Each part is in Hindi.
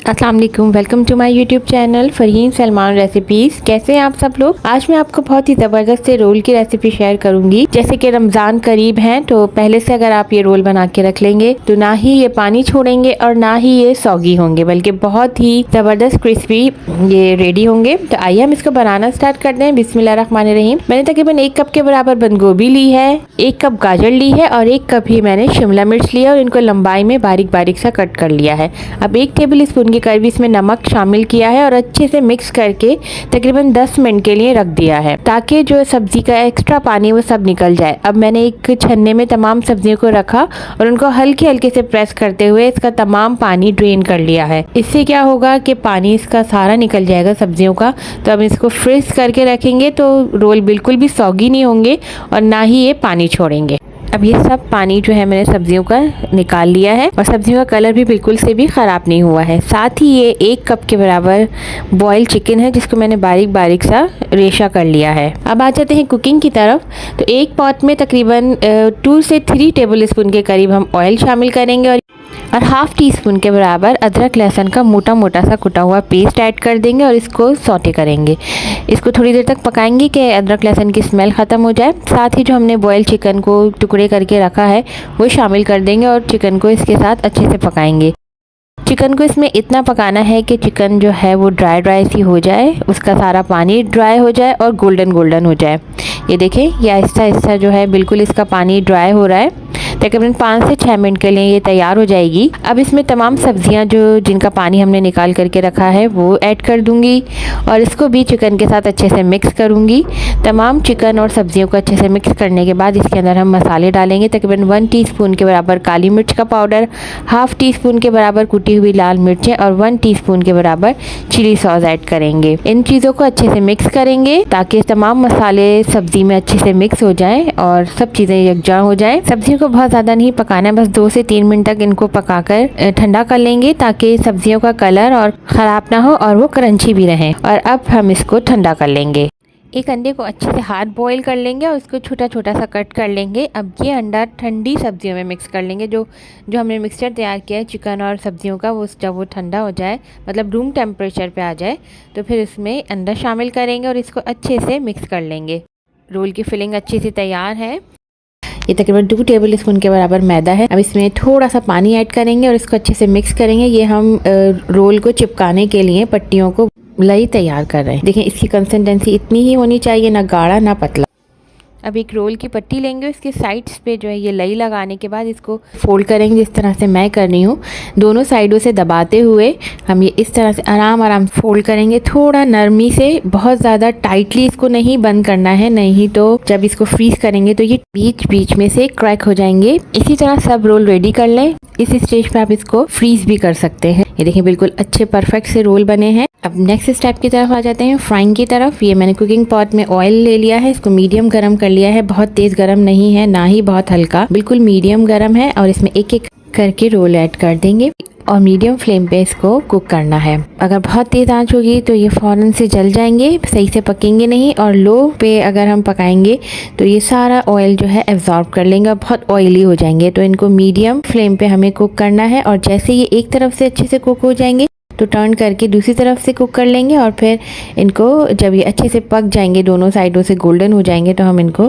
अस्सलाम वालेकुम, welcome to my YouTube channel Farheen Salman recipes. कैसे हैं आप सब लोग। आज मैं आपको बहुत ही ज़बरदस्त से रोल की रेसिपी शेयर करूंगी। जैसे कि रमज़ान करीब है तो पहले से अगर आप ये रोल बना के रख लेंगे तो ना ही ये पानी छोड़ेंगे और ना ही ये सौगी होंगे, बल्कि बहुत ही ज़बरदस्त क्रिस्पी ये रेडी होंगे। तो आइए हम इसको बनाना स्टार्ट करते हैं। बिस्मिल्लाहिर्रहमानिर्रहीम। मैंने तकरीबन 1 कप के बराबर बंद गोभी ली है, 1 कप गाजर ली है और 1 कप ही मैंने शिमला मिर्च लिया और इनको लंबाई में बारीक बारीक सा कट कर लिया है। अब 1 टेबल स्पून के करीब इसमें नमक शामिल किया है और अच्छे से मिक्स करके तकरीबन 10 मिनट के लिए रख दिया है ताकि जो सब्जी का एक्स्ट्रा पानी वो सब निकल जाए। अब मैंने एक छन्ने में तमाम सब्जियों को रखा और उनको हल्के हल्के से प्रेस करते हुए इसका तमाम पानी ड्रेन कर लिया है। इससे क्या होगा कि पानी इसका सारा निकल जाएगा सब्जियों का। तो अब इसको फ्रीज करके रखेंगे तो रोल बिल्कुल भी सौगी नहीं होंगे और ना ही ये पानी छोड़ेंगे। अब ये सब पानी जो है मैंने सब्जियों का निकाल लिया है और सब्जियों का कलर भी बिल्कुल से भी ख़राब नहीं हुआ है। साथ ही ये 1 कप के बराबर बॉयल चिकन है जिसको मैंने बारीक बारीक सा रेशा कर लिया है। अब आ जाते हैं कुकिंग की तरफ। तो एक पॉट में तकरीबन 2 से 3 टेबल स्पून के करीब हम ऑयल शामिल करेंगे और हाफ टी स्पून के बराबर अदरक लहसुन का मोटा मोटा सा कुटा हुआ पेस्ट ऐड कर देंगे और इसको सौटे करेंगे। इसको थोड़ी देर तक पकाएंगे कि अदरक लहसुन की स्मेल ख़त्म हो जाए। साथ ही जो हमने बॉयल चिकन को टुकड़े करके रखा है वो शामिल कर देंगे और चिकन को इसके साथ अच्छे से पकाएंगे। चिकन को इसमें इतना पकाना है कि चिकन जो है वो ड्राई ड्राई सी हो जाए, उसका सारा पानी ड्राई हो जाए और गोल्डन गोल्डन हो जाए। ये देखें, ये आहिस्ता आहिस्ता जो है बिल्कुल इसका पानी ड्राई हो रहा है। तकरीबन 5 से 6 मिनट के लिए ये तैयार हो जाएगी। अब इसमें तमाम सब्जियां जो जिनका पानी हमने निकाल करके रखा है वो ऐड कर दूंगी और इसको भी चिकन के साथ अच्छे से मिक्स करूंगी। तमाम चिकन और सब्जियों को अच्छे से मिक्स करने के बाद इसके अंदर हम मसाले डालेंगे। तकरीबन 1 टीस्पून के बराबर काली मिर्च का पाउडर, हाफ टी स्पून के बराबर कुटी हुई लाल मिर्चें और 1 टीस्पून के बराबर चिली सॉस ऐड करेंगे। इन चीज़ों को अच्छे से मिक्स करेंगे ताकि तमाम मसाले सब्जी में अच्छे से मिक्स हो जाएं और सब चीज़ें यकजा हो जाएं। सब्जियों को बहुत ज़्यादा नहीं पकाना है, बस 2 से 3 मिनट तक इनको पकाकर ठंडा कर लेंगे ताकि सब्जियों का कलर और ख़राब ना हो और वो क्रंची भी रहें। और अब हम इसको ठंडा कर लेंगे। एक अंडे को अच्छे से हार्ड बॉईल कर लेंगे और उसको छोटा छोटा सा कट कर लेंगे। अब ये अंडा ठंडी सब्जियों में मिक्स कर लेंगे। जो हमने मिक्सचर तैयार किया है चिकन और सब्जियों का, वो जब वो ठंडा हो जाए, मतलब रूम टेम्परेचर पे आ जाए, तो फिर इसमें अंडा शामिल करेंगे और इसको अच्छे से मिक्स कर लेंगे। रोल की फिलिंग अच्छे से तैयार है। ये तकरीबन 2 टेबल स्पून के बराबर मैदा है। अब इसमें थोड़ा सा पानी ऐड करेंगे और इसको अच्छे से मिक्स करेंगे। ये हम रोल को चिपकाने के लिए पट्टियों को लई तैयार कर रहे हैं। देखें, इसकी कंसिस्टेंसी इतनी ही होनी चाहिए, ना गाढ़ा ना पतला। अब एक रोल की पट्टी लेंगे, इसके साइड्स पे जो है ये लई लगाने के बाद इसको फोल्ड करेंगे जिस तरह से मैं कर रही हूँ। दोनों साइडों से दबाते हुए हम ये इस तरह से आराम आराम फोल्ड करेंगे, थोड़ा नरमी से। बहुत ज़्यादा टाइटली इसको नहीं बंद करना है, नहीं तो जब इसको फ्रीज करेंगे तो ये बीच बीच में से क्रैक हो जाएंगे। इसी तरह सब रोल रेडी कर लें। इस स्टेज पे आप इसको फ्रीज भी कर सकते हैं। ये देखिए, बिल्कुल अच्छे परफेक्ट से रोल बने हैं। अब नेक्स्ट स्टेप की तरफ आ जाते हैं, फ्राइंग की तरफ। ये मैंने कुकिंग पॉट में ऑयल ले लिया है, इसको मीडियम गरम कर लिया है। बहुत तेज़ गरम नहीं है, ना ही बहुत हल्का, बिल्कुल मीडियम गरम है। और इसमें एक एक करके रोल ऐड कर देंगे और मीडियम फ्लेम पे इसको कुक करना है। अगर बहुत तेज़ आंच होगी तो ये फ़ौरन से जल जाएंगे, सही से पकेंगे नहीं। और लो पे अगर हम पकाएंगे तो ये सारा ऑयल जो है एब्जॉर्ब कर लेंगे और बहुत ऑयली हो जाएंगे। तो इनको मीडियम फ्लेम पे हमें कुक करना है और जैसे ये एक तरफ से अच्छे से कुक हो जाएंगे तो टर्न करके दूसरी तरफ से कुक कर लेंगे। और फिर इनको जब ये अच्छे से पक जाएंगे, दोनों साइडों से गोल्डन हो जाएंगे, तो हम इनको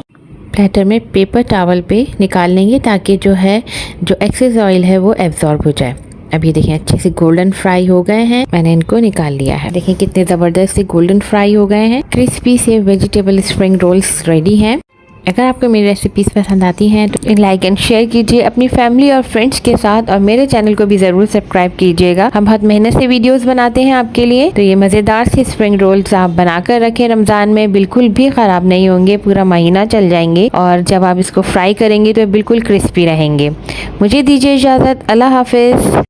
प्लेटर में पेपर टॉवल पे निकाल लेंगे ताकि जो है जो एक्सेस ऑयल है वो एब्जॉर्ब हो जाए। अब ये देखिए, अच्छे से गोल्डन फ्राई हो गए हैं। मैंने इनको निकाल लिया है। देखिए कितने ज़बरदस्त से गोल्डन फ्राई हो गए हैं। क्रिस्पी से वेजिटेबल स्प्रिंग रोल्स रेडी हैं। अगर आपको मेरी रेसिपीज़ पसंद आती हैं तो लाइक एंड शेयर कीजिए अपनी फैमिली और फ्रेंड्स के साथ और मेरे चैनल को भी ज़रूर सब्सक्राइब कीजिएगा। हम बहुत मेहनत से वीडियोस बनाते हैं आपके लिए। तो ये मज़ेदार से स्प्रिंग रोल्स आप बनाकर रखें, रमज़ान में बिल्कुल भी ख़राब नहीं होंगे, पूरा महीना चल जाएंगे। और जब आप इसको फ्राई करेंगे तो बिल्कुल क्रिस्पी रहेंगे। मुझे दीजिए इजाज़त। अल्लाह हाफिज़।